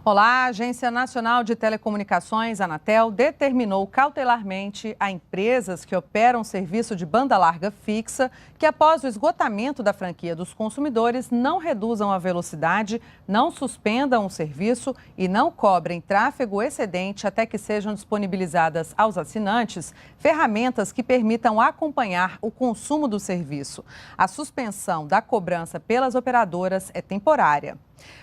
Olá, a Agência Nacional de Telecomunicações, Anatel, determinou cautelarmente a empresas que operam serviço de banda larga fixa que, após o esgotamento da franquia dos consumidores, não reduzam a velocidade, não suspendam o serviço e não cobrem tráfego excedente até que sejam disponibilizadas aos assinantes ferramentas que permitam acompanhar o consumo do serviço. A suspensão da cobrança pelas operadoras é temporária.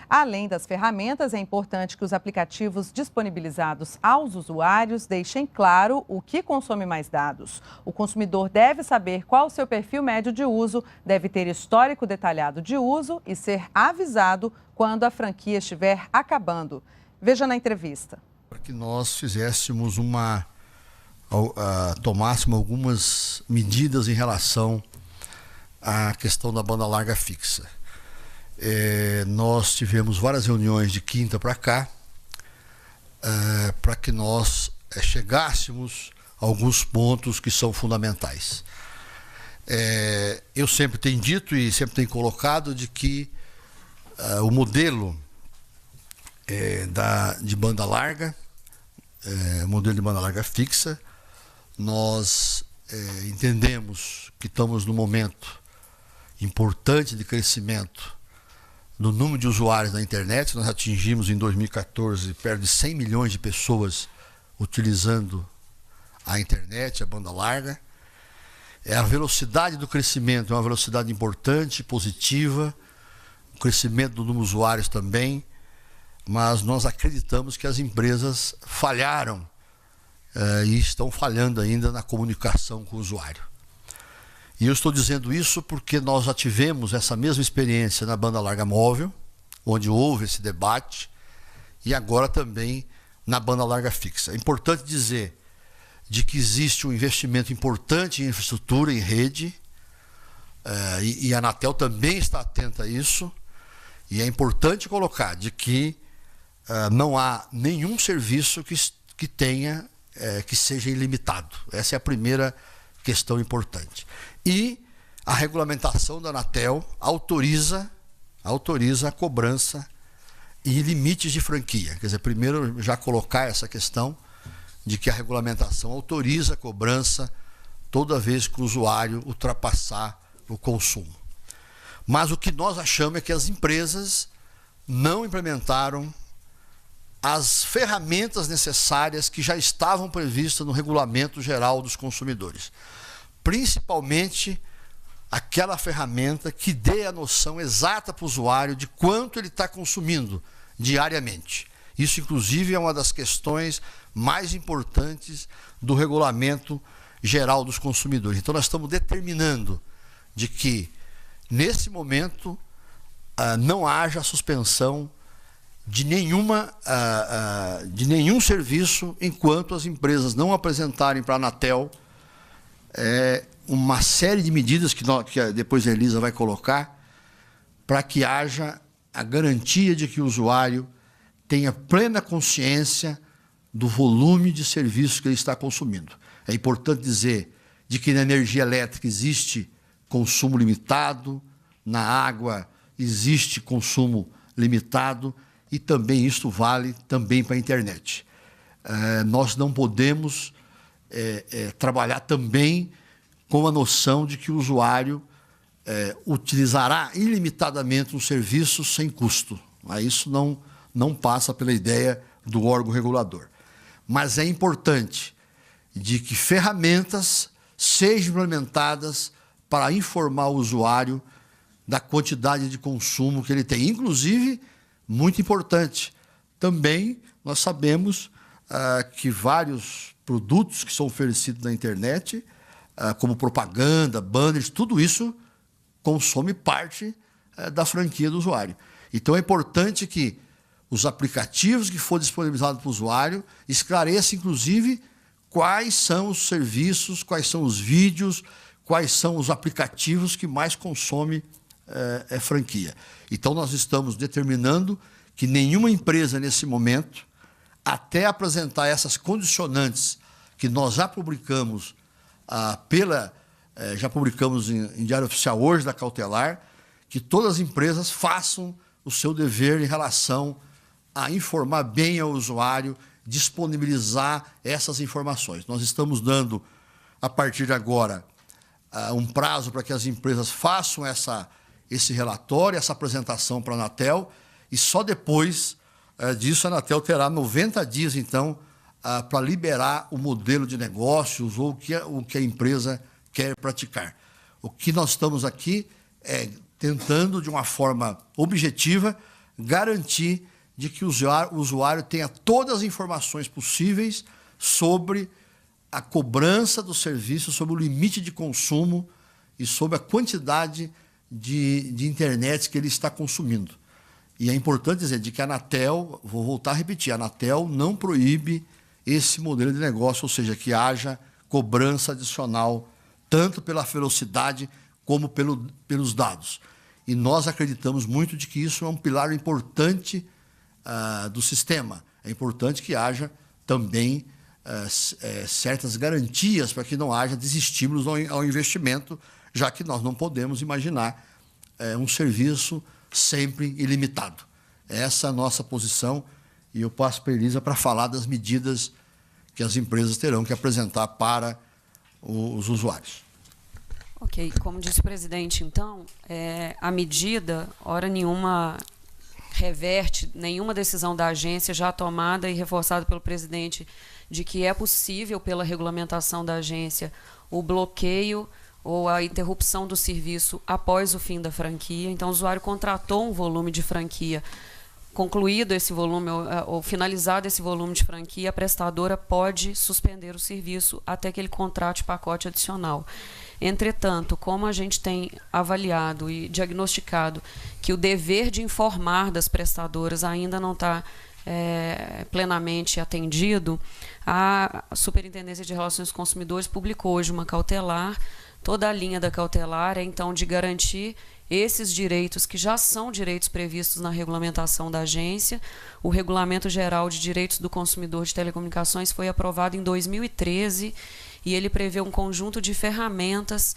Além das ferramentas, é importante que os aplicativos disponibilizados aos usuários deixem claro o que consome mais dados. O consumidor deve saber qual o seu perfil médio de uso, deve ter histórico detalhado de uso e ser avisado quando a franquia estiver acabando. Veja na entrevista. Para que nós fizéssemos tomássemos algumas medidas em relação à questão da banda larga fixa. Nós tivemos várias reuniões de quinta para cá para que nós chegássemos a alguns pontos que são fundamentais. Eu sempre tenho dito e sempre tenho colocado de que o modelo de banda larga, modelo de banda larga fixa, nós entendemos que estamos num momento importante de crescimento no número de usuários na internet. Nós atingimos em 2014 perto de 100 milhões de pessoas utilizando a internet, a banda larga. A velocidade do crescimento é uma velocidade importante, positiva, o crescimento do número de usuários também, mas nós acreditamos que as empresas falharam e estão falhando ainda na comunicação com o usuário. E eu estou dizendo isso porque nós já tivemos essa mesma experiência na banda larga móvel, onde houve esse debate, e agora também na banda larga fixa. É importante dizer de que existe um investimento importante em infraestrutura, em rede, e a Anatel também está atenta a isso, e é importante colocar de que não há nenhum serviço que seja ilimitado. Essa é a primeira questão importante. E a regulamentação da Anatel autoriza a cobrança e limites de franquia. Quer dizer, primeiro já colocar essa questão de que a regulamentação autoriza a cobrança toda vez que o usuário ultrapassar o consumo. Mas o que nós achamos é que as empresas não implementaram as ferramentas necessárias que já estavam previstas no Regulamento Geral dos Consumidores. Principalmente aquela ferramenta que dê a noção exata para o usuário de quanto ele está consumindo diariamente. Isso, inclusive, é uma das questões mais importantes do Regulamento Geral dos Consumidores. Então, nós estamos determinando de que, nesse momento, não haja suspensão de nenhum serviço enquanto as empresas não apresentarem para a Anatel uma série de medidas que depois a Elisa vai colocar para que haja a garantia de que o usuário tenha plena consciência do volume de serviços que ele está consumindo. É importante dizer de que na energia elétrica existe consumo limitado, na água existe consumo limitado e também isso vale também para a internet. Nós não podemos trabalhar também com a noção de que o usuário utilizará ilimitadamente um serviço sem custo. Isso não passa pela ideia do órgão regulador. Mas é importante de que ferramentas sejam implementadas para informar o usuário da quantidade de consumo que ele tem. Inclusive, muito importante, também nós sabemos que vários produtos que são oferecidos na internet, como propaganda, banners, tudo isso consome parte da franquia do usuário. Então é importante que os aplicativos que forem disponibilizados para o usuário esclareçam, inclusive, quais são os serviços, quais são os vídeos, quais são os aplicativos que mais consomem franquia. Então nós estamos determinando que nenhuma empresa nesse momento, até apresentar essas condicionantes que nós já publicamos já publicamos em Diário Oficial hoje da Cautelar, que todas as empresas façam o seu dever em relação a informar bem ao usuário, disponibilizar essas informações. Nós estamos dando, a partir de agora, um prazo para que as empresas façam esse relatório, essa apresentação para a Anatel, e só depois disso a Anatel terá 90 dias, então, para liberar o modelo de negócios ou o que a empresa quer praticar. O que nós estamos aqui é tentando, de uma forma objetiva, garantir de que o usuário tenha todas as informações possíveis sobre a cobrança do serviço, sobre o limite de consumo e sobre a quantidade de internet que ele está consumindo. E é importante dizer de que a Anatel, vou voltar a repetir, a Anatel não proíbe esse modelo de negócio, ou seja, que haja cobrança adicional, tanto pela velocidade como pelos dados. E nós acreditamos muito de que isso é um pilar importante do sistema. É importante que haja também certas garantias para que não haja desestímulos ao investimento, já que nós não podemos imaginar um serviço sempre ilimitado. Essa é a nossa posição e eu passo para a Elisa para falar das medidas que as empresas terão que apresentar para os usuários. Ok, como disse o presidente, então, a medida, hora nenhuma, reverte nenhuma decisão da agência já tomada e reforçada pelo presidente de que é possível, pela regulamentação da agência, o bloqueio ou a interrupção do serviço após o fim da franquia. Então, o usuário contratou um volume de franquia. Concluído esse volume ou finalizado esse volume de franquia, a prestadora pode suspender o serviço até que ele contrate pacote adicional. Entretanto, como a gente tem avaliado e diagnosticado que o dever de informar das prestadoras ainda não está plenamente atendido, a Superintendência de Relações com Consumidores publicou hoje uma cautelar. Toda a linha da cautelar é, então, de garantir esses direitos que já são direitos previstos na regulamentação da agência. O Regulamento Geral de Direitos do Consumidor de Telecomunicações foi aprovado em 2013 e ele prevê um conjunto de ferramentas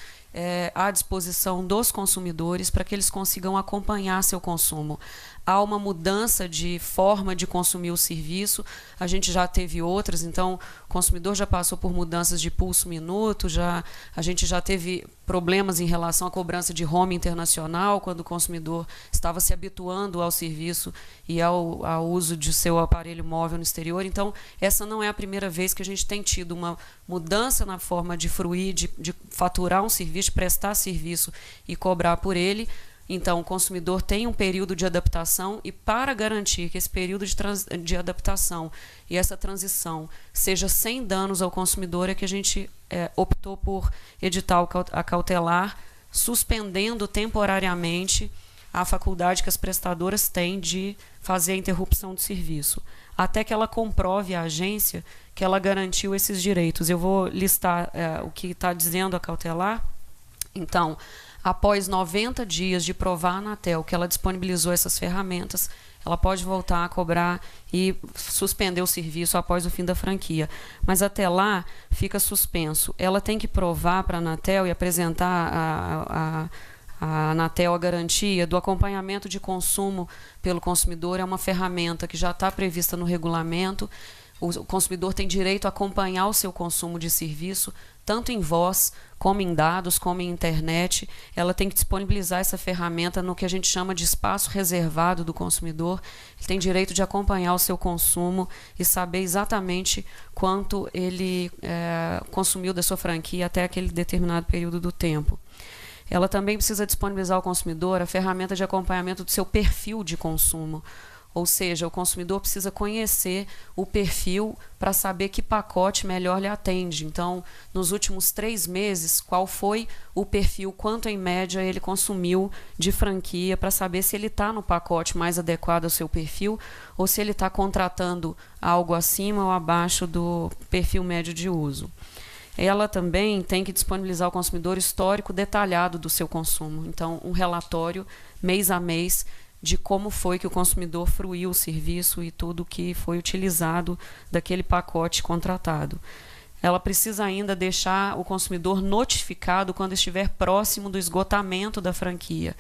à disposição dos consumidores para que eles consigam acompanhar seu consumo. Há uma mudança de forma de consumir o serviço, a gente já teve outras, então o consumidor já passou por mudanças de pulso minuto, a gente já teve problemas em relação à cobrança de home internacional, quando o consumidor estava se habituando ao serviço e ao uso de seu aparelho móvel no exterior. Então, essa não é a primeira vez que a gente tem tido uma mudança na forma de fruir, de faturar um serviço, de prestar serviço e cobrar por ele. Então, o consumidor tem um período de adaptação e, para garantir que esse período de adaptação e essa transição seja sem danos ao consumidor, é que a gente optou por editar a cautelar, suspendendo temporariamente a faculdade que as prestadoras têm de fazer a interrupção do serviço, até que ela comprove à agência que ela garantiu esses direitos. Eu vou listar o que está dizendo a cautelar. Então, após 90 dias de provar a Anatel que ela disponibilizou essas ferramentas, ela pode voltar a cobrar e suspender o serviço após o fim da franquia. Mas até lá fica suspenso. Ela tem que provar para a Anatel e apresentar a Anatel a garantia do acompanhamento de consumo pelo consumidor. É uma ferramenta que já está prevista no regulamento. O consumidor tem direito a acompanhar o seu consumo de serviço, tanto em voz, como em dados, como em internet. Ela tem que disponibilizar essa ferramenta no que a gente chama de espaço reservado do consumidor. Ele tem direito de acompanhar o seu consumo e saber exatamente quanto ele consumiu da sua franquia até aquele determinado período do tempo. Ela também precisa disponibilizar ao consumidor a ferramenta de acompanhamento do seu perfil de consumo. Ou seja, o consumidor precisa conhecer o perfil para saber que pacote melhor lhe atende. Então, nos últimos 3 meses, qual foi o perfil, quanto em média ele consumiu de franquia, para saber se ele está no pacote mais adequado ao seu perfil ou se ele está contratando algo acima ou abaixo do perfil médio de uso. Ela também tem que disponibilizar ao consumidor histórico detalhado do seu consumo. Então, um relatório mês a mês de como foi que o consumidor fruiu o serviço e tudo que foi utilizado daquele pacote contratado. Ela precisa ainda deixar o consumidor notificado quando estiver próximo do esgotamento da franquia.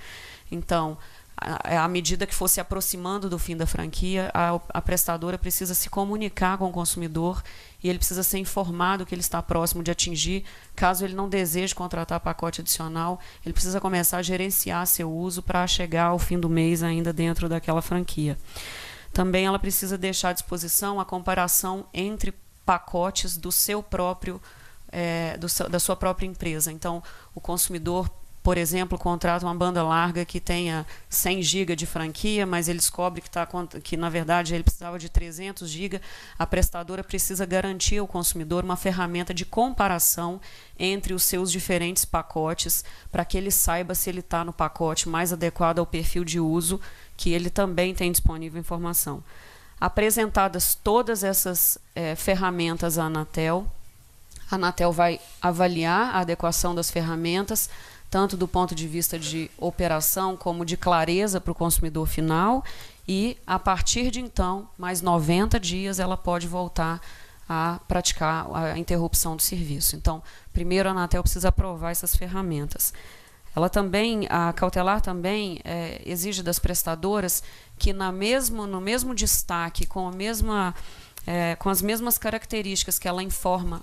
Então, à medida que for se aproximando do fim da franquia, a prestadora precisa se comunicar com o consumidor e ele precisa ser informado que ele está próximo de atingir. Caso ele não deseje contratar pacote adicional, ele precisa começar a gerenciar seu uso para chegar ao fim do mês ainda dentro daquela franquia. Também ela precisa deixar à disposição a comparação entre pacotes do seu próprio, da sua própria empresa. Então, o consumidor, por exemplo, contrata uma banda larga que tenha 100 GB de franquia, mas ele descobre que na verdade, ele precisava de 300 GB. A prestadora precisa garantir ao consumidor uma ferramenta de comparação entre os seus diferentes pacotes, para que ele saiba se ele está no pacote mais adequado ao perfil de uso, que ele também tem disponível informação. Apresentadas todas essas ferramentas à Anatel, a Anatel vai avaliar a adequação das ferramentas, tanto do ponto de vista de operação como de clareza para o consumidor final, e a partir de então, mais 90 dias, ela pode voltar a praticar a interrupção do serviço. Então, primeiro a Anatel precisa aprovar essas ferramentas. A cautelar também exige das prestadoras que no mesmo destaque, com as mesmas características que ela informa,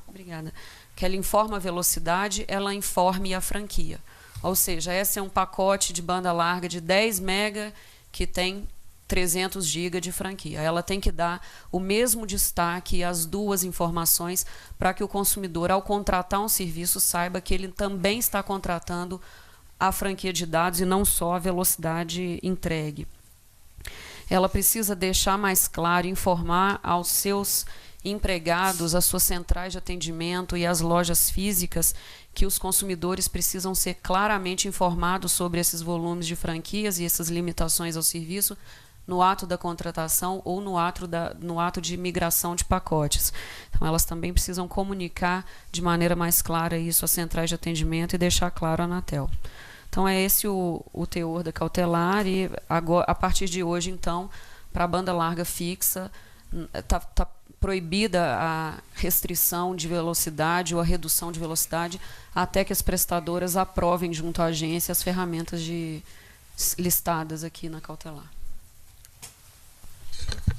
que ela informa a velocidade, ela informe a franquia. Ou seja, esse é um pacote de banda larga de 10 MB que tem 300 GB de franquia. Ela tem que dar o mesmo destaque e as duas informações para que o consumidor, ao contratar um serviço, saiba que ele também está contratando a franquia de dados e não só a velocidade entregue. Ela precisa deixar mais claro, informar aos seus empregados, às suas centrais de atendimento e às lojas físicas, que os consumidores precisam ser claramente informados sobre esses volumes de franquias e essas limitações ao serviço no ato da contratação ou no ato de migração de pacotes. Então, elas também precisam comunicar de maneira mais clara isso às centrais de atendimento e deixar claro à Anatel. Então, é esse o teor da cautelar e, agora, a partir de hoje, então, para a banda larga fixa, está proibida a restrição de velocidade ou a redução de velocidade até que as prestadoras aprovem junto à agência as ferramentas listadas aqui na cautelar.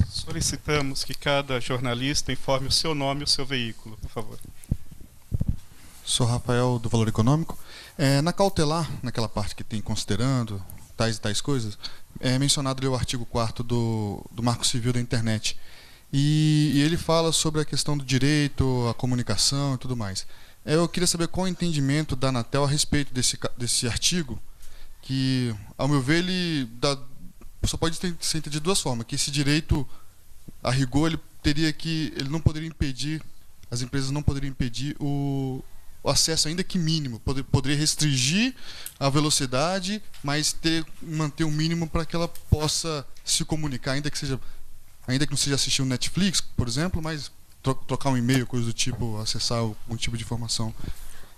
Solicitamos que cada jornalista informe o seu nome e o seu veículo, por favor. Sou Rafael, do Valor Econômico. Na cautelar, naquela parte que tem considerando tais e tais coisas, é mencionado ali o artigo 4º do Marco Civil da Internet. E ele fala sobre a questão do direito, a comunicação e tudo mais. Eu queria saber qual é o entendimento da Anatel a respeito desse artigo, que, ao meu ver, ele só pode ser entendido de duas formas, que esse direito, a rigor, ele não poderia impedir, as empresas não poderiam impedir o acesso, ainda que mínimo, poderia restringir a velocidade, mas manter um mínimo para que ela possa se comunicar, ainda que não seja assistir um Netflix, por exemplo, mas trocar um e-mail, coisa do tipo, acessar algum tipo de informação.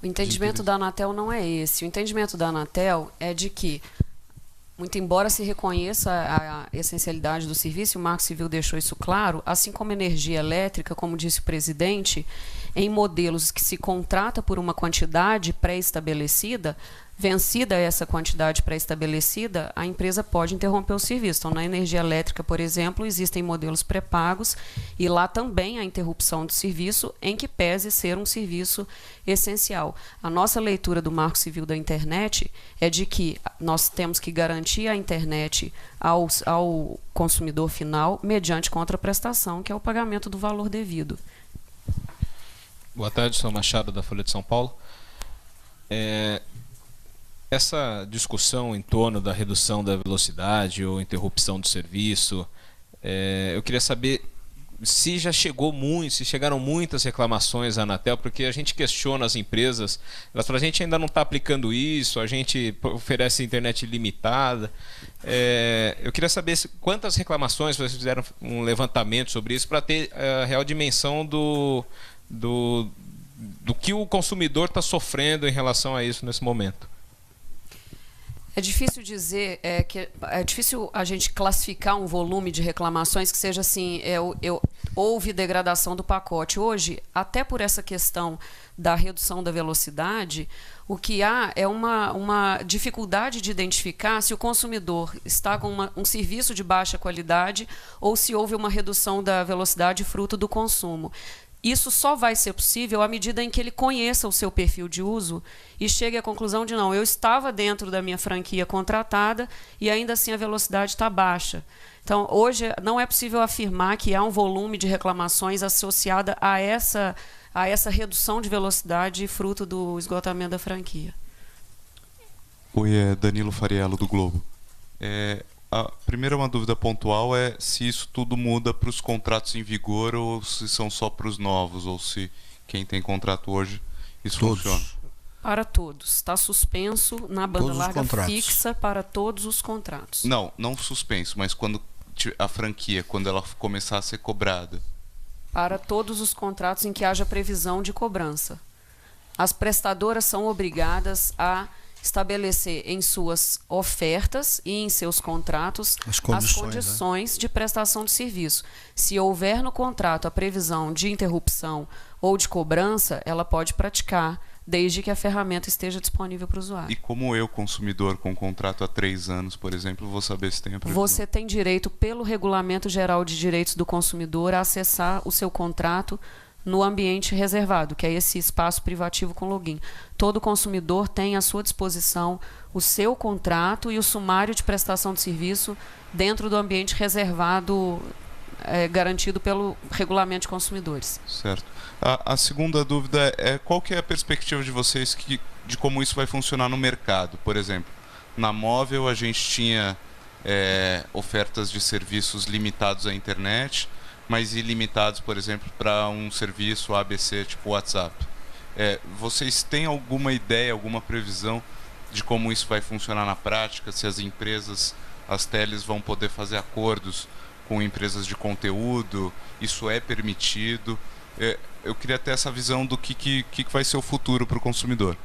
O entendimento da Anatel não é esse. O entendimento da Anatel é de que, muito embora se reconheça a essencialidade do serviço, o Marco Civil deixou isso claro, assim como energia elétrica, como disse o presidente, em modelos que se contrata por uma quantidade pré-estabelecida, vencida essa quantidade pré-estabelecida, a empresa pode interromper o serviço. Então, na energia elétrica, por exemplo, existem modelos pré-pagos e lá também a interrupção do serviço, em que pese ser um serviço essencial. A nossa leitura do Marco Civil da Internet é de que nós temos que garantir a internet ao consumidor final mediante contraprestação, que é o pagamento do valor devido. Boa tarde, sou Machado, da Folha de São Paulo. Essa discussão em torno da redução da velocidade ou interrupção do serviço, eu queria saber se chegaram muitas reclamações à Anatel, porque a gente questiona as empresas, elas falam, a gente ainda não está aplicando isso, a gente oferece internet limitada. Eu queria saber quantas reclamações vocês fizeram um levantamento sobre isso para ter a real dimensão do que o consumidor está sofrendo em relação a isso nesse momento. É difícil dizer, que é difícil a gente classificar um volume de reclamações que seja assim, houve degradação do pacote. Hoje, até por essa questão da redução da velocidade, o que há é uma dificuldade de identificar se o consumidor está com um serviço de baixa qualidade ou se houve uma redução da velocidade fruto do consumo. Isso só vai ser possível à medida em que ele conheça o seu perfil de uso e chegue à conclusão de não, eu estava dentro da minha franquia contratada e ainda assim a velocidade está baixa. Então, hoje não é possível afirmar que há um volume de reclamações associada a essa redução de velocidade fruto do esgotamento da franquia. Oi, é Danilo Fariello, do Globo. A primeira, uma dúvida pontual é se isso tudo muda para os contratos em vigor ou se são só para os novos, ou se quem tem contrato hoje, isso funciona. Para todos. Está suspenso na banda larga fixa para todos os contratos. Não suspenso, mas quando a franquia, quando ela começar a ser cobrada. Para todos os contratos em que haja previsão de cobrança. As prestadoras são obrigadas a estabelecer em suas ofertas e em seus contratos as condições de prestação de serviço. Se houver no contrato a previsão de interrupção ou de cobrança, ela pode praticar, desde que a ferramenta esteja disponível para o usuário. E como eu, consumidor, com contrato há 3 anos, por exemplo, vou saber se tem a previsão? Você tem direito, pelo Regulamento Geral de Direitos do Consumidor, a acessar o seu contrato no ambiente reservado, que é esse espaço privativo com login. Todo consumidor tem à sua disposição o seu contrato e o sumário de prestação de serviço dentro do ambiente reservado garantido pelo Regulamento de Consumidores. Certo. A segunda dúvida é qual que é a perspectiva de vocês de como isso vai funcionar no mercado? Por exemplo, na móvel a gente tinha ofertas de serviços limitados à internet, mas ilimitados, por exemplo, para um serviço ABC, tipo WhatsApp. Vocês têm alguma ideia, alguma previsão de como isso vai funcionar na prática? Se as empresas, as teles vão poder fazer acordos com empresas de conteúdo? Isso é permitido? Eu queria ter essa visão do que vai ser o futuro para o consumidor.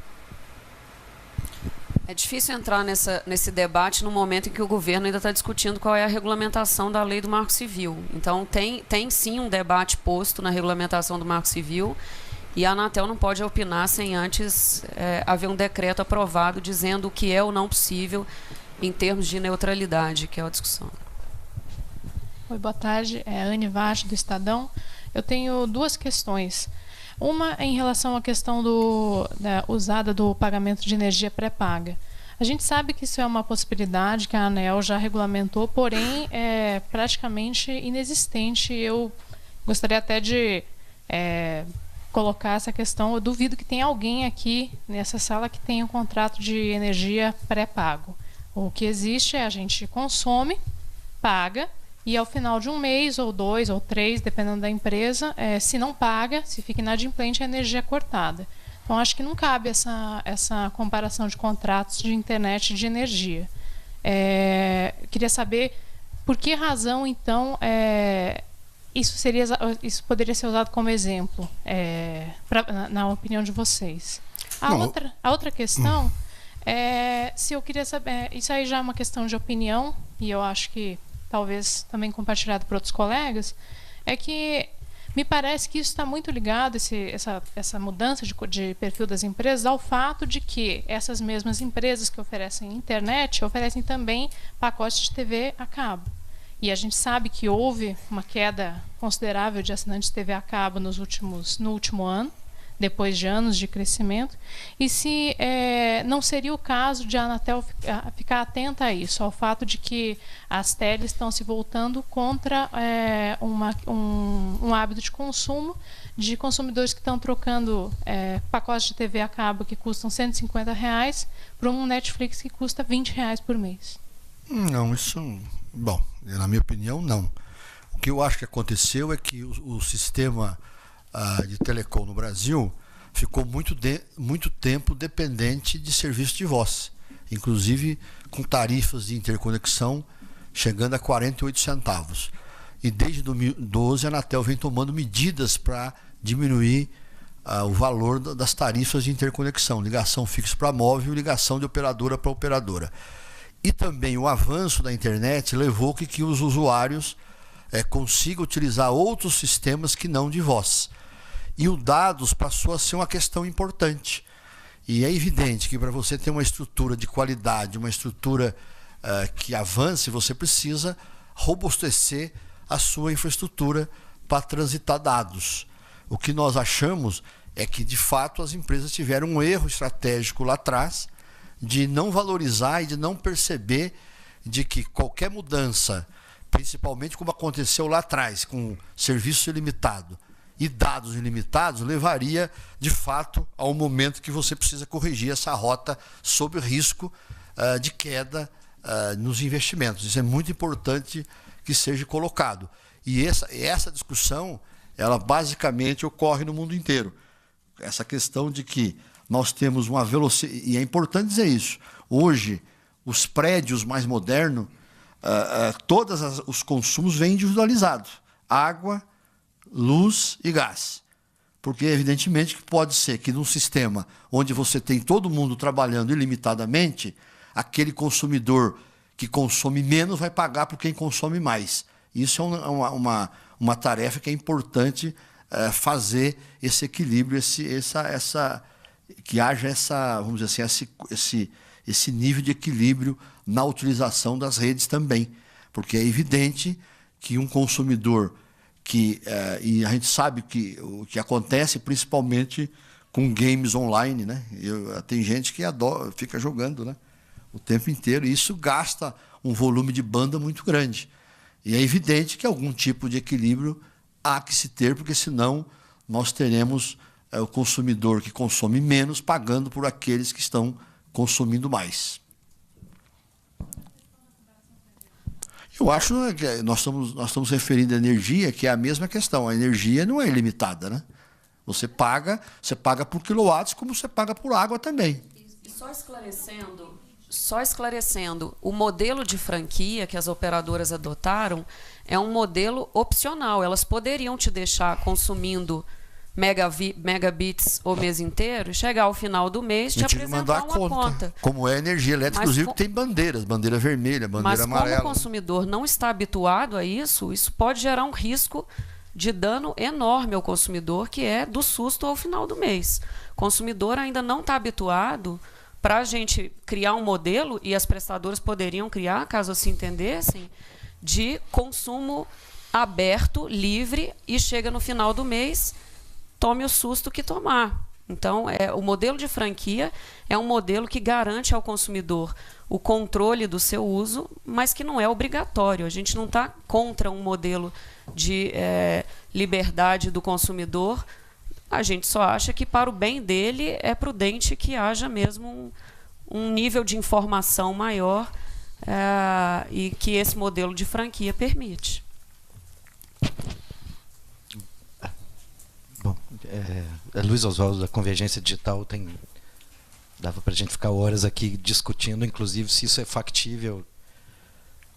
É difícil entrar nesse debate no momento em que o governo ainda está discutindo qual é a regulamentação da lei do Marco Civil. Então, tem sim um debate posto na regulamentação do Marco Civil e a Anatel não pode opinar sem antes haver um decreto aprovado dizendo o que é ou não possível em termos de neutralidade, que é a discussão. Oi, boa tarde. É a Anne Vaz, do Estadão. Eu tenho 2 questões. Uma em relação à questão da usada do pagamento de energia pré-paga. A gente sabe que isso é uma possibilidade que a ANEEL já regulamentou, porém é praticamente inexistente. Eu gostaria até de colocar essa questão. Eu duvido que tenha alguém aqui nessa sala que tenha um contrato de energia pré-pago. O que existe é a gente consome, paga, e ao final de um mês, ou 2, ou 3, dependendo da empresa, se não paga, se fica inadimplente, a energia é cortada. Então, acho que não cabe essa comparação de contratos de internet e de energia. Queria saber por que razão, então, isso poderia ser usado como exemplo, na opinião de vocês. A outra questão se eu queria saber, isso aí já é uma questão de opinião, e eu acho que talvez também compartilhado por outros colegas, é que me parece que isso está muito ligado, essa mudança de perfil das empresas, ao fato de que essas mesmas empresas que oferecem internet oferecem também pacotes de TV a cabo. E a gente sabe que houve uma queda considerável de assinantes de TV a cabo no último ano, depois de anos de crescimento, e se não seria o caso de a Anatel ficar atenta a isso, ao fato de que as teles estão se voltando contra um hábito de consumo de consumidores que estão trocando pacotes de TV a cabo que custam R$150 por um Netflix que custa R$20 por mês. Não, bom, na minha opinião, não. O que eu acho que aconteceu é que o sistema de telecom no Brasil ficou muito tempo dependente de serviço de voz, inclusive com tarifas de interconexão chegando a 48 centavos. E desde 2012 a Anatel vem tomando medidas para diminuir o valor das tarifas de interconexão, ligação fixa para móvel e ligação de operadora para operadora. E também o avanço da internet levou que os usuários consigam utilizar outros sistemas que não de voz. E o dados passou a ser uma questão importante. E é evidente que para você ter uma estrutura de qualidade, uma estrutura que avance, você precisa robustecer a sua infraestrutura para transitar dados. O que nós achamos é que, de fato, as empresas tiveram um erro estratégico lá atrás de não valorizar e de não perceber de que qualquer mudança, principalmente como aconteceu lá atrás, com serviço ilimitado e dados ilimitados, levaria, de fato, ao momento que você precisa corrigir essa rota sob o risco de queda nos investimentos. Isso é muito importante que seja colocado. E essa discussão, ela basicamente ocorre no mundo inteiro. Essa questão de que nós temos uma velocidade, e é importante dizer isso, hoje, os prédios mais modernos, todos os consumos vêm individualizados. Água, luz e gás. Porque, evidentemente, que pode ser que num sistema onde você tem todo mundo trabalhando ilimitadamente, aquele consumidor que consome menos vai pagar por quem consome mais. Isso é uma tarefa que é importante fazer esse equilíbrio, que haja vamos dizer assim, esse nível de equilíbrio na utilização das redes também. Porque é evidente que um consumidor e a gente sabe que o que acontece principalmente com games online, né? Tem gente que fica jogando, né, o tempo inteiro, e isso gasta um volume de banda muito grande. E é evidente que algum tipo de equilíbrio há que se ter, porque senão nós teremos o consumidor que consome menos pagando por aqueles que estão consumindo mais. Eu acho que nós estamos referindo a energia, que é a mesma questão. A energia não é ilimitada, né? Você paga por quilowatts, como você paga por água também. E só esclarecendo, o modelo de franquia que as operadoras adotaram é um modelo opcional. Elas poderiam te deixar consumindo megabits o mês inteiro e chegar ao final do mês te apresentar uma conta. Como é a energia elétrica, inclusive tem bandeiras, bandeira vermelha, bandeira amarela. Mas como o consumidor não está habituado a isso pode gerar um risco de dano enorme ao consumidor, que é do susto ao final do mês. O consumidor ainda não está habituado. Para a gente criar um modelo, e as prestadoras poderiam criar, caso assim entendessem, de consumo aberto, livre, e chega no final do mês, tome o susto que tomar. Então, o modelo de franquia é um modelo que garante ao consumidor o controle do seu uso, mas que não é obrigatório. A gente não está contra um modelo de liberdade do consumidor. A gente só acha que, para o bem dele, é prudente que haja mesmo um nível de informação maior e que esse modelo de franquia permite. Bom, Luiz Oswaldo, da Convergência Digital, dava para a gente ficar horas aqui discutindo, inclusive, se isso é factível,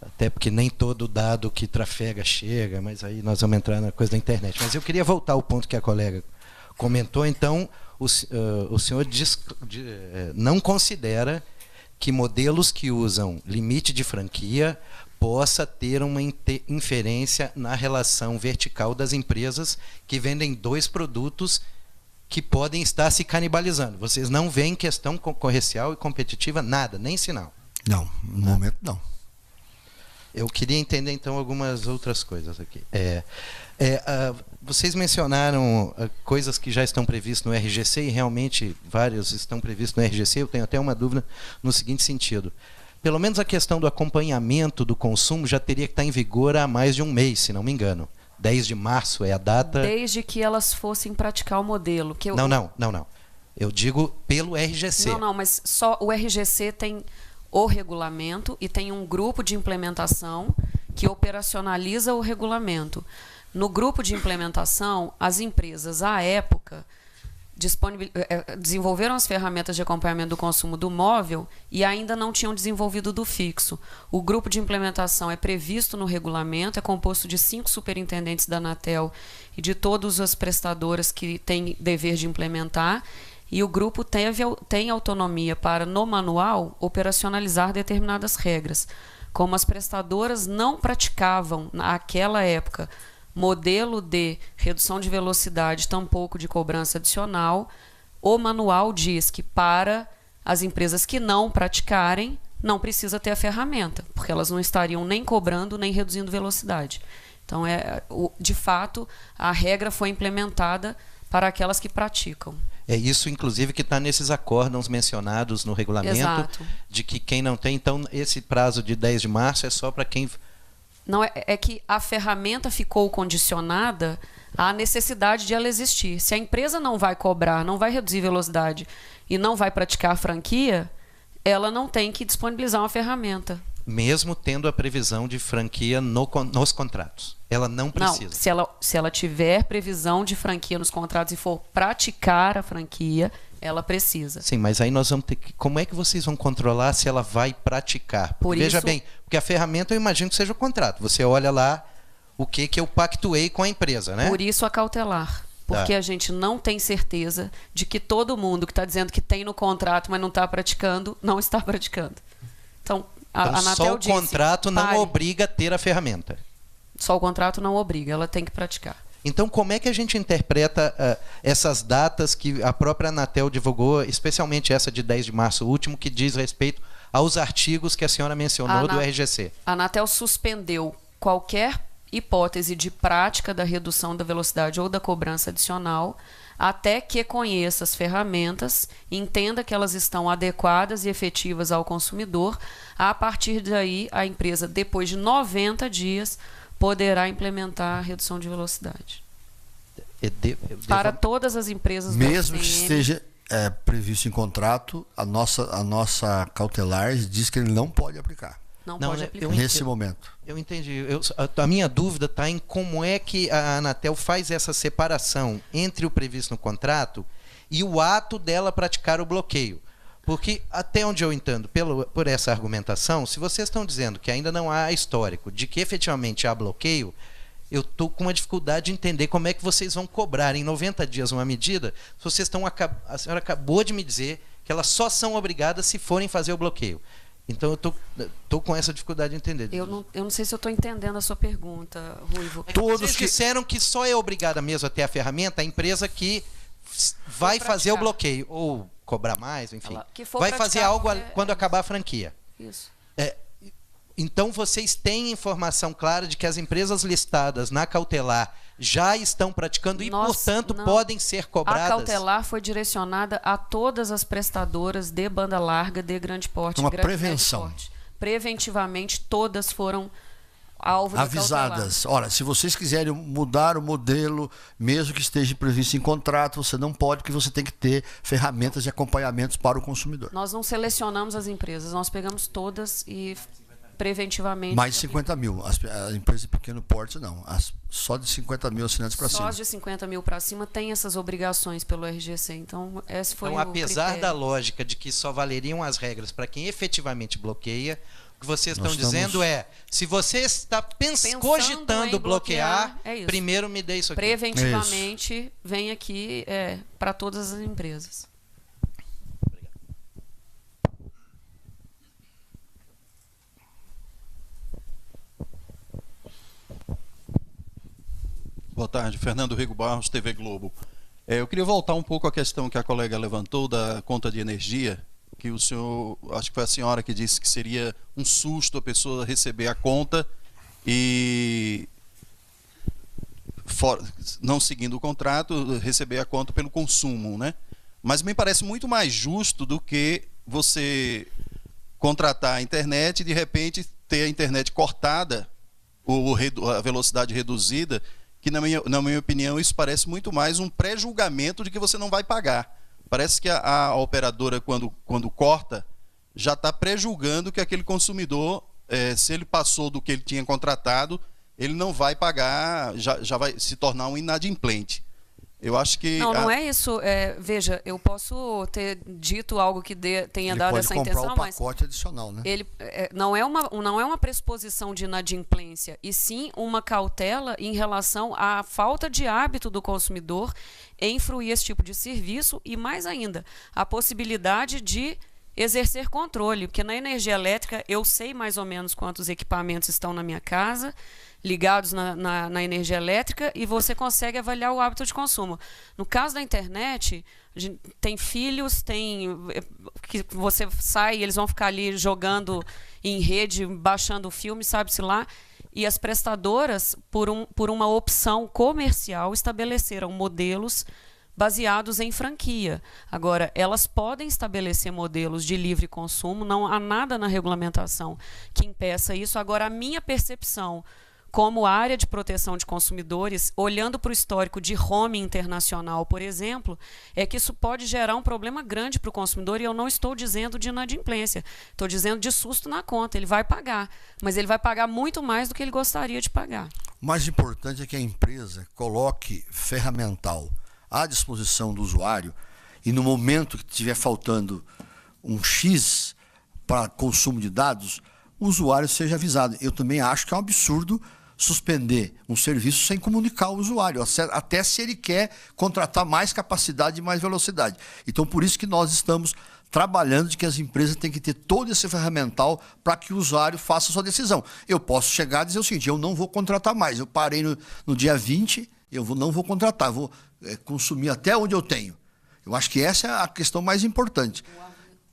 até porque nem todo dado que trafega chega, mas aí nós vamos entrar na coisa da internet. Mas eu queria voltar ao ponto que a colega comentou. Então, o senhor não considera que modelos que usam limite de franquia possa ter uma inferência na relação vertical das empresas que vendem dois produtos que podem estar se canibalizando. Vocês não veem questão concorrencial e competitiva? Nada, nem sinal? Não, no momento não. Eu queria entender, então, algumas outras coisas aqui. Vocês mencionaram coisas que já estão previstas no RGC, e realmente vários estão previstos no RGC. Eu tenho até uma dúvida no seguinte sentido. Pelo menos a questão do acompanhamento do consumo já teria que estar em vigor há mais de um mês, se não me engano. 10 de março é a data... Desde que elas fossem praticar o modelo. Não. Eu digo pelo RGC. Não, mas só o RGC tem o regulamento e tem um grupo de implementação que operacionaliza o regulamento. No grupo de implementação, as empresas, à época, desenvolveram as ferramentas de acompanhamento do consumo do móvel e ainda não tinham desenvolvido do fixo. O grupo de implementação é previsto no regulamento, é composto de 5 superintendentes da Anatel e de todas as prestadoras que têm dever de implementar, e o grupo tem autonomia para, no manual, operacionalizar determinadas regras. Como as prestadoras não praticavam, naquela época, modelo de redução de velocidade, tampouco de cobrança adicional, o manual diz que para as empresas que não praticarem, não precisa ter a ferramenta, porque elas não estariam nem cobrando nem reduzindo velocidade. Então, de fato, a regra foi implementada para aquelas que praticam. É isso, inclusive, que está nesses acórdãos mencionados no regulamento. Exato. De que quem não tem, então, esse prazo de 10 de março é só para quem... Não, é que a ferramenta ficou condicionada à necessidade de ela existir. Se a empresa não vai cobrar, não vai reduzir velocidade e não vai praticar a franquia, ela não tem que disponibilizar uma ferramenta. Mesmo tendo a previsão de franquia nos contratos. Ela não precisa. Não, se ela tiver previsão de franquia nos contratos e for praticar a franquia, ela precisa. Sim, mas aí nós vamos ter que... Como é que vocês vão controlar se ela vai praticar? Veja bem, porque a ferramenta eu imagino que seja o contrato. Você olha lá o que eu pactuei com a empresa, né? Por isso a cautelar. Porque a gente não tem certeza de que todo mundo que está dizendo que tem no contrato, mas não está praticando, não está praticando. Então, a Anatel só o disse, contrato não obriga a ter a ferramenta. Só o contrato não obriga, ela tem que praticar. Então, como é que a gente interpreta essas datas que a própria Anatel divulgou, especialmente essa de 10 de março, o último, que diz respeito aos artigos que a senhora mencionou do RGC? A Anatel suspendeu qualquer hipótese de prática da redução da velocidade ou da cobrança adicional até que conheça as ferramentas, entenda que elas estão adequadas e efetivas ao consumidor. A partir daí, a empresa, depois de 90 dias, poderá implementar a redução de velocidade. Para todas as empresas mesmo que esteja previsto em contrato, a nossa cautelar diz que ele não pode aplicar. Não pode aplicar. Nesse momento. Eu entendi. A minha dúvida está em como é que a Anatel faz essa separação entre o previsto no contrato e o ato dela praticar o bloqueio. Porque, até onde eu entendo, por essa argumentação, se vocês estão dizendo que ainda não há histórico de que efetivamente há bloqueio, eu estou com uma dificuldade de entender como é que vocês vão cobrar em 90 dias uma medida, se vocês estão... A senhora acabou de me dizer que elas só são obrigadas se forem fazer o bloqueio. Então, eu estou com essa dificuldade de entender. Eu não sei se eu estou entendendo a sua pergunta, Ruivo. Vocês disseram que só é obrigada mesmo a ter a ferramenta a empresa que vai fazer o bloqueio, ou cobrar mais, enfim. Vai fazer algo quando acabar a franquia. Isso. Então, vocês têm informação clara de que as empresas listadas na cautelar já estão praticando e, portanto, podem ser cobradas? A cautelar foi direcionada a todas as prestadoras de banda larga, de grande porte. Uma prevenção. Porte. Preventivamente, todas foram alvo da avisadas. Olha, se vocês quiserem mudar o modelo, mesmo que esteja previsto em contrato, você não pode, porque você tem que ter ferramentas de acompanhamento para o consumidor. Nós não selecionamos as empresas, nós pegamos todas e... preventivamente. Mais de 50 mil. As empresas de pequeno porte, não. Só de 50 mil assinantes para cima. Só as de 50 mil para cima tem essas obrigações pelo RGC. Então, esse foi o apesar critério. da lógica de que só valeriam as regras para quem efetivamente bloqueia, o que vocês estão dizendo se você está cogitando bloquear, primeiro me dê isso aqui. Preventivamente, vem aqui para todas as empresas. Boa tarde, Fernando Rigo Barros, TV Globo. Eu queria voltar um pouco à questão que a colega levantou da conta de energia, que o senhor, acho que foi a senhora que disse que seria um susto a pessoa receber a conta e, não seguindo o contrato, receber a conta pelo consumo, né? Mas me parece muito mais justo do que você contratar a internet e, de repente, ter a internet cortada, ou a velocidade reduzida, que na minha opinião isso parece muito mais um pré-julgamento de que você não vai pagar. Parece que a operadora, quando corta, já está pré-julgando que aquele consumidor, se ele passou do que ele tinha contratado, ele não vai pagar, já vai se tornar um inadimplente. Eu acho que... Não é isso. Veja, eu posso ter dito algo que tenha dado essa intenção, mas... Ele pode comprar um pacote adicional, né? Ele, não é uma pressuposição de inadimplência, e sim uma cautela em relação à falta de hábito do consumidor em fruir esse tipo de serviço e, mais ainda, a possibilidade de exercer controle, porque na energia elétrica eu sei mais ou menos quantos equipamentos estão na minha casa, ligados na energia elétrica, e você consegue avaliar o hábito de consumo. No caso da internet, tem filhos, que você sai, eles vão ficar ali jogando em rede, baixando o filme, sabe-se lá, e as prestadoras, por uma opção comercial, estabeleceram modelos baseados em franquia. Agora, elas podem estabelecer modelos de livre consumo, não há nada na regulamentação que impeça isso. Agora, a minha percepção como área de proteção de consumidores, olhando para o histórico de roaming internacional, por exemplo, é que isso pode gerar um problema grande para o consumidor, e eu não estou dizendo de inadimplência, estou dizendo de susto na conta. Ele vai pagar, mas ele vai pagar muito mais do que ele gostaria de pagar. O mais importante é que a empresa coloque ferramental à disposição do usuário, e no momento que estiver faltando um X para consumo de dados, o usuário seja avisado. Eu também acho que é um absurdo suspender um serviço sem comunicar ao usuário, até se ele quer contratar mais capacidade e mais velocidade. Então, por isso que nós estamos trabalhando de que as empresas têm que ter todo esse ferramental para que o usuário faça a sua decisão. Eu posso chegar e dizer o seguinte: eu não vou contratar mais, eu parei no dia 20, não vou contratar, vou consumir até onde eu tenho. Eu acho que essa é a questão mais importante.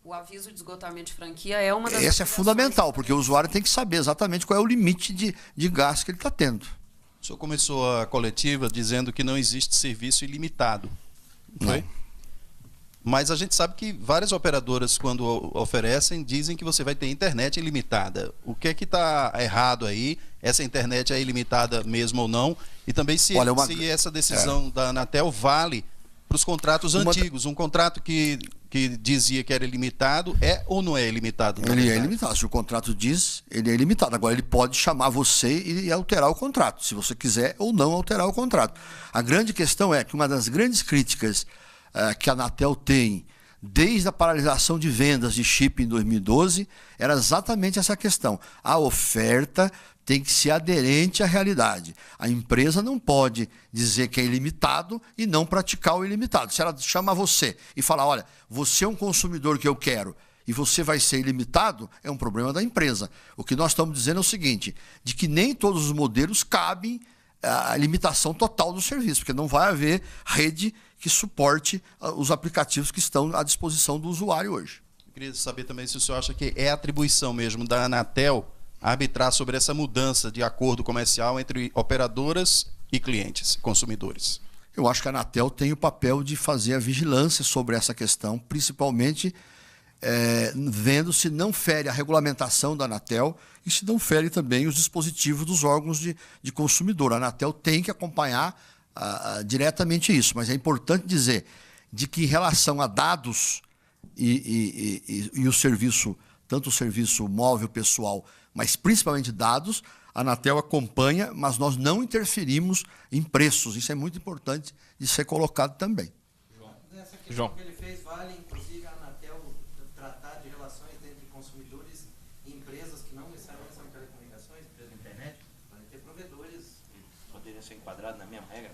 O aviso de esgotamento de franquia é uma das... Essa é fundamental, porque o usuário tem que saber exatamente qual é o limite de gasto que ele está tendo. O senhor começou a coletiva dizendo que não existe serviço ilimitado. Foi? Mas a gente sabe que várias operadoras, quando oferecem, dizem que você vai ter internet ilimitada. O que é que está errado aí? Essa internet é ilimitada mesmo ou não? E também se essa decisão da Anatel vale para os contratos antigos. Um contrato que dizia que era ilimitado, é ou não é ilimitado? Ele é ilimitado. Se o contrato diz, ele é ilimitado. Agora, ele pode chamar você e alterar o contrato, se você quiser ou não alterar o contrato. A grande questão é que uma das grandes críticas que a Anatel tem, desde a paralisação de vendas de chip em 2012, era exatamente essa questão. A oferta tem que ser aderente à realidade. A empresa não pode dizer que é ilimitado e não praticar o ilimitado. Se ela chama você e fala: olha, você é um consumidor que eu quero e você vai ser ilimitado, é um problema da empresa. O que nós estamos dizendo é o seguinte, de que nem todos os modelos cabem a limitação total do serviço, porque não vai haver rede que suporte os aplicativos que estão à disposição do usuário hoje. Eu queria saber também se o senhor acha que é atribuição mesmo da Anatel arbitrar sobre essa mudança de acordo comercial entre operadoras e clientes, consumidores. Eu acho que a Anatel tem o papel de fazer a vigilância sobre essa questão, principalmente vendo se não fere a regulamentação da Anatel e se não fere também os dispositivos dos órgãos de consumidor. A Anatel tem que acompanhar diretamente isso, mas é importante dizer de que em relação a dados e o serviço, tanto o serviço móvel pessoal, mas principalmente dados, a Anatel acompanha, mas nós não interferimos em preços. Isso é muito importante de ser colocado também. Nessa questão que ele fez, vale inclusive a Anatel tratar de relações entre consumidores e empresas que não necessariamente são telecomunicações, empresas de internet, podem ter provedores que poderiam ser enquadrados na mesma regra?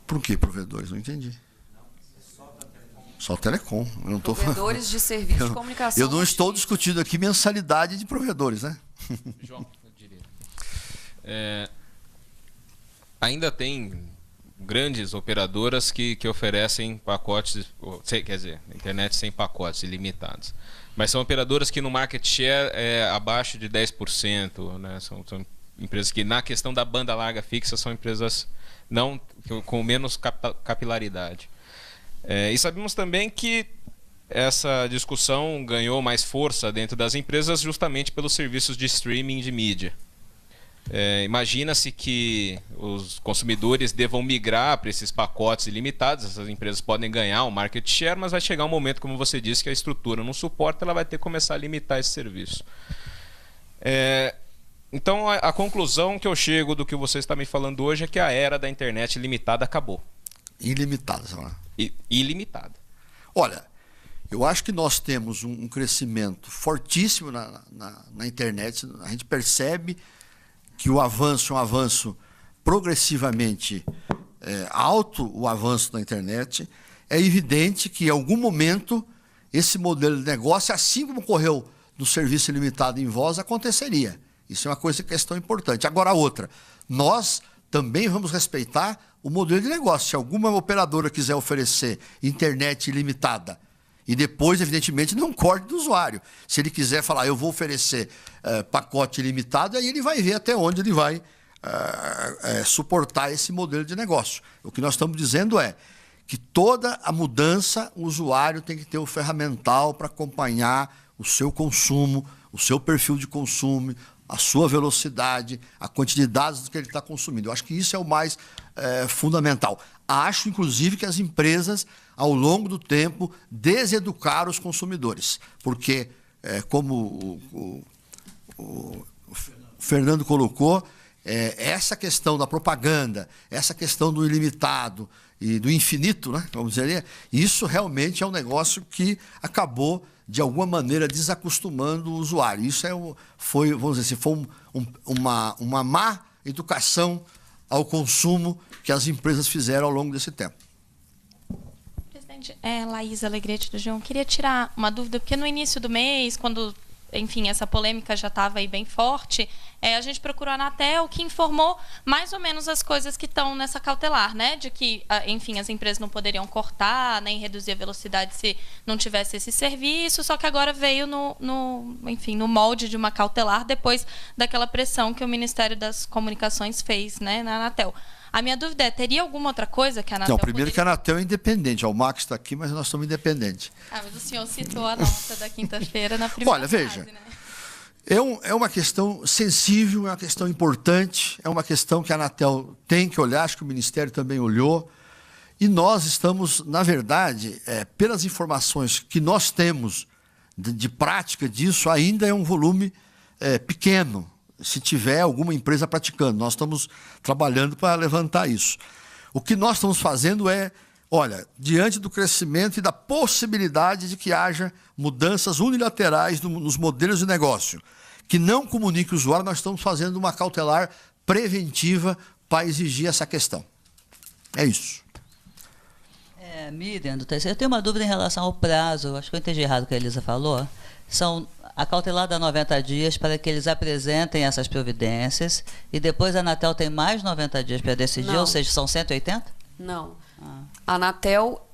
Por que provedores? Não entendi. Só telecom. Eu não provedores de serviço de comunicação. Eu não estou discutindo aqui mensalidade de provedores, né? João, eu diria. Ainda tem grandes operadoras que oferecem pacotes, quer dizer, internet sem pacotes ilimitados. Mas são operadoras que no market share é abaixo de 10%, né? São empresas que, na questão da banda larga fixa, são empresas com menos capilaridade. E sabemos também que essa discussão ganhou mais força dentro das empresas justamente pelos serviços de streaming de mídia. Imagina-se que os consumidores devam migrar para esses pacotes ilimitados. Essas empresas podem ganhar um market share, mas vai chegar um momento, como você disse, que a estrutura não suporta, ela vai ter que começar a limitar esse serviço. Então a conclusão que eu chego do que você está me falando hoje é que a era da internet limitada acabou. Ilimitada, sei lá. Ilimitada. Olha, eu acho que nós temos um crescimento fortíssimo na internet. A gente percebe que o avanço é um avanço progressivamente alto, o avanço da internet. É evidente que, em algum momento, esse modelo de negócio, assim como ocorreu no serviço ilimitado em voz, aconteceria. Isso é uma questão importante. Agora, outra, nós também vamos respeitar o modelo de negócio. Se alguma operadora quiser oferecer internet ilimitada e depois, evidentemente, não corte do usuário. Se ele quiser falar, eu vou oferecer pacote ilimitado, aí ele vai ver até onde ele vai suportar esse modelo de negócio. O que nós estamos dizendo é que toda a mudança, o usuário tem que ter o ferramental para acompanhar o seu consumo, o seu perfil de consumo, a sua velocidade, a quantidade do que ele está consumindo. Eu acho que isso é o mais fundamental. Acho, inclusive, que as empresas, ao longo do tempo, deseducaram os consumidores. Porque, como o Fernando colocou, essa questão da propaganda, essa questão do ilimitado e do infinito, né, vamos dizer, isso realmente é um negócio que acabou, de alguma maneira, desacostumando o usuário. Isso foi, vamos dizer assim, foi uma má educação ao consumo que as empresas fizeram ao longo desse tempo. Presidente, Laís Alegrete do G1, queria tirar uma dúvida, porque no início do mês, quando, enfim, essa polêmica já estava aí bem forte, a gente procurou a Anatel, que informou mais ou menos as coisas que estão nessa cautelar, né? De que, enfim, as empresas não poderiam cortar, nem reduzir a velocidade se não tivesse esse serviço, só que agora veio enfim, no molde de uma cautelar, depois daquela pressão que o Ministério das Comunicações fez, né, na Anatel. A minha dúvida é, teria alguma outra coisa que a Anatel... Não, primeiro que a Anatel é independente. O Max está aqui, mas nós somos independentes. Mas o senhor citou a nota da quinta-feira na primeira Olha, veja, fase, né? é uma questão sensível, é uma questão importante, é uma questão que a Anatel tem que olhar, acho que o Ministério também olhou. E nós estamos, na verdade, pelas informações que nós temos de prática disso, ainda é um volume pequeno. Se tiver alguma empresa praticando, nós estamos trabalhando para levantar isso. O que nós estamos fazendo olha, diante do crescimento e da possibilidade de que haja mudanças unilaterais nos modelos de negócio, que não comunique o usuário, nós estamos fazendo uma cautelar preventiva para exigir essa questão. É isso. Miriam, eu tenho uma dúvida em relação ao prazo. Acho que eu entendi errado o que a Elisa falou. A cautelar dá 90 dias para que eles apresentem essas providências e depois a Anatel tem mais 90 dias para decidir, Não. ou seja, são 180? Não. A Anatel,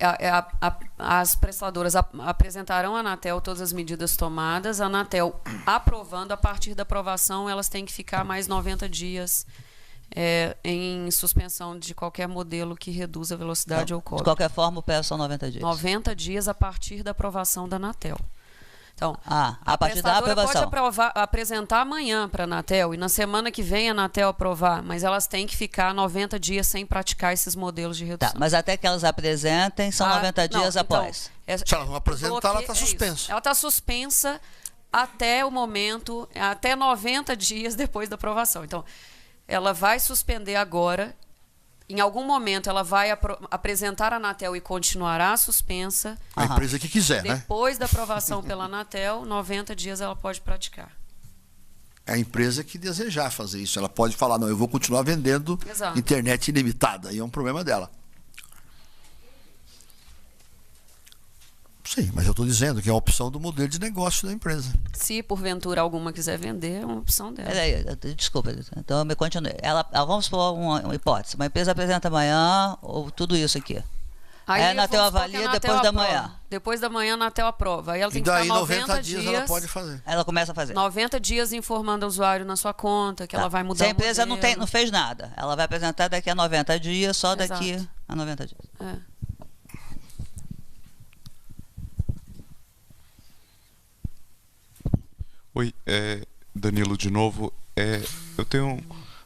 as prestadoras apresentarão à Anatel todas as medidas tomadas, a Anatel aprovando, a partir da aprovação, elas têm que ficar mais 90 dias em suspensão de qualquer modelo que reduza a velocidade ou cobre. De qualquer forma, o prazo são 90 dias. 90 dias a partir da aprovação da Anatel. Então, a partir da aprovação. Pode apresentar amanhã para a Anatel e na semana que vem a Anatel aprovar, mas elas têm que ficar 90 dias sem praticar esses modelos de redução. Tá, mas até que elas apresentem, são 90 dias após. Se elas não apresentar, ela está suspensa. Ela está suspensa até o momento, até 90 dias depois da aprovação. Então, ela vai suspender agora. Em algum momento ela vai apresentar a Anatel e continuará suspensa. A empresa que quiser, né? Depois da aprovação pela Anatel, 90 dias ela pode praticar. É a empresa que desejar fazer isso. Ela pode falar, não, eu vou continuar vendendo Exato. internet ilimitada. Aí é um problema dela. Sim, mas eu estou dizendo que é a opção do modelo de negócio da empresa. Se porventura alguma quiser vender, é uma opção dela. Desculpa, então eu me continuei. Vamos supor uma hipótese. Uma empresa apresenta amanhã ou tudo isso aqui. Aí a Anatel avalia depois da manhã. Depois da manhã a Anatel aprova. Aí ela tem e que daí ficar 90 dias ela pode fazer. Ela começa a fazer. 90 dias informando o usuário na sua conta, que ela vai mudar. Se a empresa não fez nada, ela vai apresentar daqui a 90 dias, só daqui a 90 dias. Oi, Danilo de novo. Eu tenho...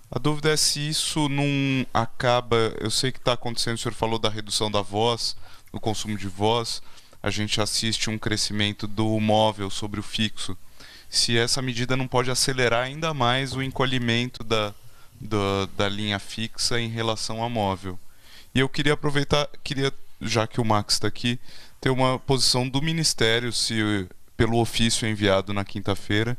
A dúvida é se isso não acaba... Eu sei que está acontecendo, o senhor falou da redução da voz, do consumo de voz. A gente assiste um crescimento do móvel sobre o fixo. Se essa medida não pode acelerar ainda mais o encolhimento da linha fixa em relação ao móvel. E eu queria aproveitar, já que o Max está aqui, ter uma posição do Ministério, se pelo ofício enviado na quinta-feira,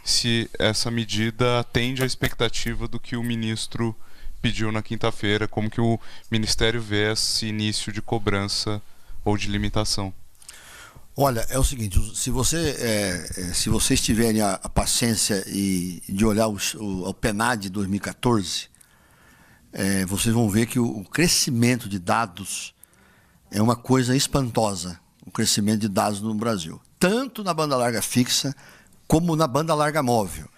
se essa medida atende à expectativa do que o ministro pediu na quinta-feira, como que o Ministério vê esse início de cobrança ou de limitação. Olha, é o seguinte, se vocês tiverem a paciência de olhar o PNAD de 2014, vocês vão ver que o crescimento de dados é uma coisa espantosa, o crescimento de dados no Brasil, tanto na banda larga fixa como na banda larga móvel.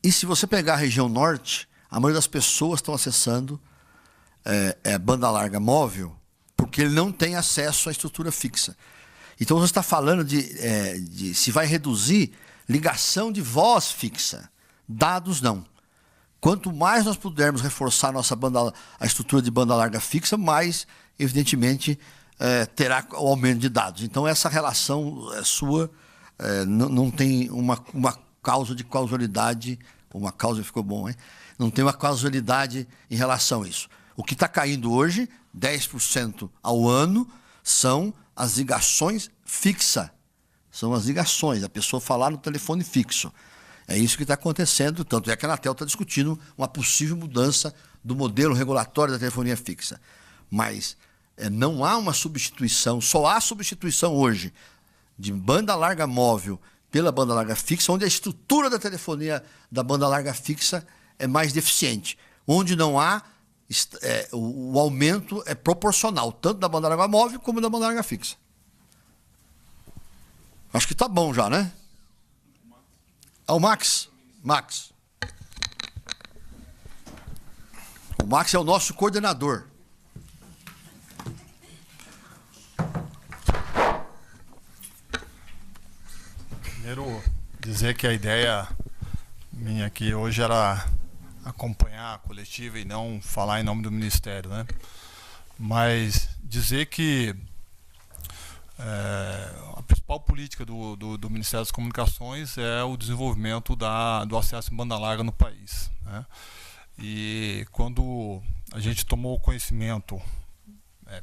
E se você pegar a região norte, a maioria das pessoas estão acessando banda larga móvel porque ele não tem acesso à estrutura fixa. Então você está falando de se vai reduzir ligação de voz fixa, dados não. Quanto mais nós pudermos reforçar a estrutura de banda larga fixa, mais, evidentemente, terá o aumento de dados. Então essa relação sua não tem uma causa de causalidade, uma causa ficou bom, hein? Não tem uma causalidade em relação a isso. O que está caindo hoje, 10% ao ano, são as ligações fixas. São as ligações, a pessoa falar no telefone fixo. É isso que está acontecendo, tanto é que a Anatel está discutindo uma possível mudança do modelo regulatório da telefonia fixa. Mas não há uma substituição, só há substituição hoje de banda larga móvel pela banda larga fixa, onde a estrutura da telefonia da banda larga fixa é mais deficiente. Onde não há, o aumento é proporcional, tanto da banda larga móvel como da banda larga fixa. Acho que está bom já, né? O Max. O Max é o nosso coordenador. Primeiro, dizer que a ideia minha aqui hoje era acompanhar a coletiva e não falar em nome do Ministério, né? Mas dizer que a principal política do Ministério das Comunicações é o desenvolvimento do acesso em banda larga no país, né? E quando a gente tomou conhecimento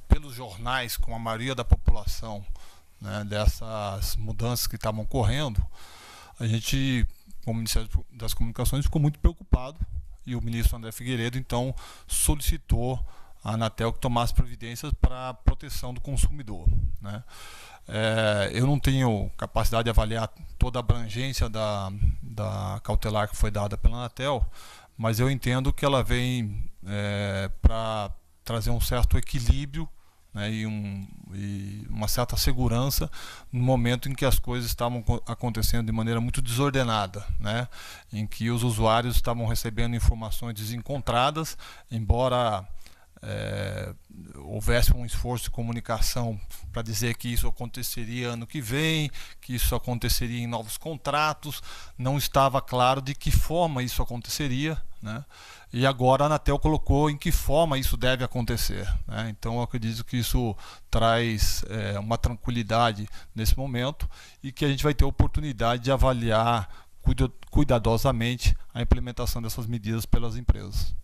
pelos jornais, com a maioria da população, né, dessas mudanças que estavam ocorrendo, a gente, como Ministério das Comunicações, ficou muito preocupado, e o ministro André Figueiredo então solicitou a Anatel que tomasse providências para a proteção do consumidor, né? Eu não tenho capacidade de avaliar toda a abrangência da cautelar que foi dada pela Anatel, mas eu entendo que ela vem para trazer um certo equilíbrio, né, e uma certa segurança no momento em que as coisas estavam acontecendo de maneira muito desordenada, né, em que os usuários estavam recebendo informações desencontradas, embora houvesse um esforço de comunicação para dizer que isso aconteceria ano que vem, que isso aconteceria em novos contratos, não estava claro de que forma isso aconteceria, né? E agora a Anatel colocou em que forma isso deve acontecer, né? Então eu acredito que isso traz uma tranquilidade nesse momento e que a gente vai ter a oportunidade de avaliar cuidadosamente a implementação dessas medidas pelas empresas.